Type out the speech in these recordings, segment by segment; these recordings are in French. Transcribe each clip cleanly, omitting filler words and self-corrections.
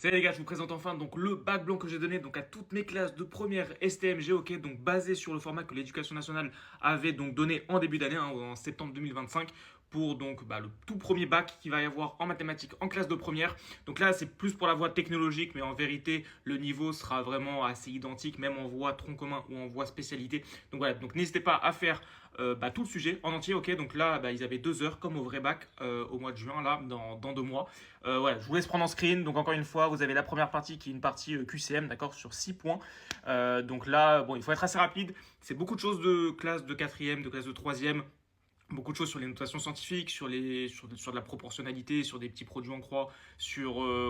Salut les gars, je vous présente enfin donc le bac blanc que j'ai donné donc à toutes mes classes de première STMG, ok, donc basé sur le format que l'Éducation nationale avait donc donné en début d'année, en septembre 2025, pour donc le tout premier bac qu'il va y avoir en mathématiques en classe de première. Donc là, c'est plus pour la voie technologique, mais en vérité, le niveau sera vraiment assez identique, même en voie tronc commun ou en voie spécialité. Donc voilà, donc n'hésitez pas à faire tout le sujet en entier, ok. Donc là, ils avaient 2 heures comme au vrai bac au mois de juin, là, dans 2 mois. Voilà, je vous laisse prendre en screen. Donc encore une fois, vous avez la première partie qui est une partie QCM, d'accord, sur 6 points. Donc là, bon, il faut être assez rapide. C'est beaucoup de choses de classe de quatrième, de classe de troisième. Beaucoup de choses sur les notations scientifiques, sur de la proportionnalité, sur des petits produits en croix,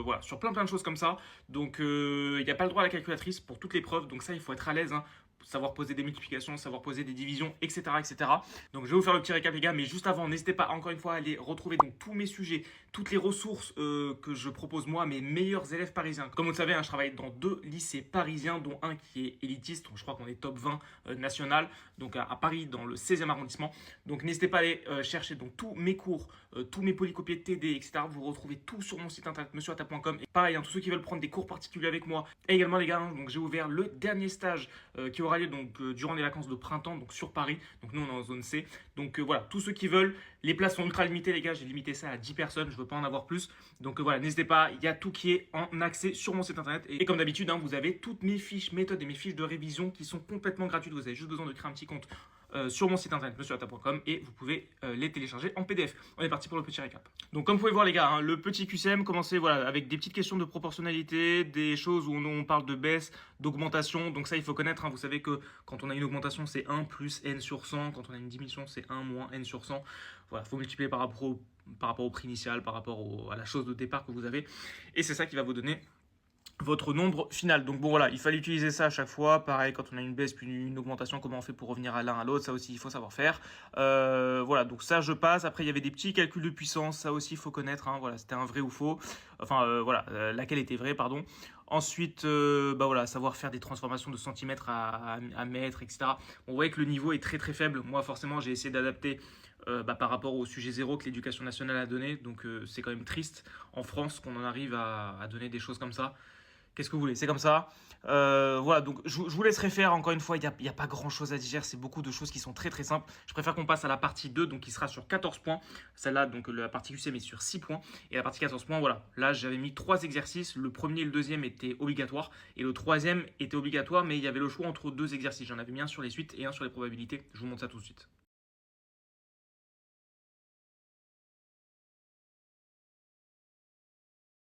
voilà, sur plein de choses comme ça. Donc il n'y a pas le droit à la calculatrice pour toutes les preuves. Donc ça, il faut être à l'aise, hein. Savoir poser des multiplications, savoir poser des divisions, etc., etc. Donc je vais vous faire le petit récap les gars, mais juste avant, n'hésitez pas encore une fois à aller retrouver donc tous mes sujets, toutes les ressources que je propose moi à mes meilleurs élèves parisiens. Comme vous le savez, hein, je travaille dans 2 lycées parisiens, dont un qui est élitiste, donc je crois qu'on est top 20 national, donc à Paris dans le 16e arrondissement. Donc n'hésitez pas à aller chercher donc tous mes cours, tous mes polycopiés de TD, etc. Vous retrouvez tout sur mon site internet monsieuratta.com. Et pareil, hein, tous ceux qui veulent prendre des cours particuliers avec moi. Et également les gars, hein, donc j'ai ouvert le dernier stage qui aura lieu donc durant les vacances de printemps, donc sur Paris. Donc nous on est en zone C. Donc voilà, tous ceux qui veulent, les places sont ultra limitées les gars. J'ai limité ça à 10 personnes, je veux pas en avoir plus. Donc voilà, n'hésitez pas, il y a tout qui est en accès sur mon site internet. Et comme d'habitude, hein, vous avez toutes mes fiches méthodes et mes fiches de révision qui sont complètement gratuites. Vous avez juste besoin de créer un petit compte sur mon site internet monsieuratta.com et vous pouvez les télécharger en PDF. On est parti pour le petit récap. Donc comme vous pouvez voir les gars, hein, le petit QCM commençait voilà, avec des petites questions de proportionnalité, des choses où on parle de baisse, d'augmentation. Donc ça il faut connaître, hein. Vous savez que quand on a une augmentation c'est 1 plus n sur 100, quand on a une diminution c'est 1 moins n sur 100. Voilà, il faut multiplier par rapport au prix initial, par rapport à la chose de départ que vous avez. Et c'est ça qui va vous donner votre nombre final. Donc bon voilà, il fallait utiliser ça à chaque fois. Pareil, quand on a une baisse puis une augmentation, comment on fait pour revenir à l'un à l'autre, ça aussi il faut savoir faire. Voilà, donc ça je passe. Après il y avait des petits calculs de puissance, ça aussi il faut connaître, hein. Voilà, c'était un vrai ou faux. Enfin voilà, laquelle était vraie, pardon. Ensuite, voilà, savoir faire des transformations de centimètres à mètres, etc. Bon, vous voyez que le niveau est très très faible. Moi forcément j'ai essayé d'adapter par rapport au sujet zéro que l'éducation nationale a donné. Donc c'est quand même triste en France qu'on en arrive à donner des choses comme ça. Qu'est-ce que vous voulez? C'est comme ça. Voilà, donc je vous laisserai faire. Encore une fois, il n'y a pas grand-chose à dire. C'est beaucoup de choses qui sont très très simples. Je préfère qu'on passe à la partie 2, donc qui sera sur 14 points. Celle-là, donc la partie QCM est sur 6 points. Et la partie 14 points, voilà. Là, j'avais mis 3 exercices. Le premier et le deuxième étaient obligatoires. Et le troisième était obligatoire, mais il y avait le choix entre 2 exercices. J'en avais mis un sur les suites et un sur les probabilités. Je vous montre ça tout de suite.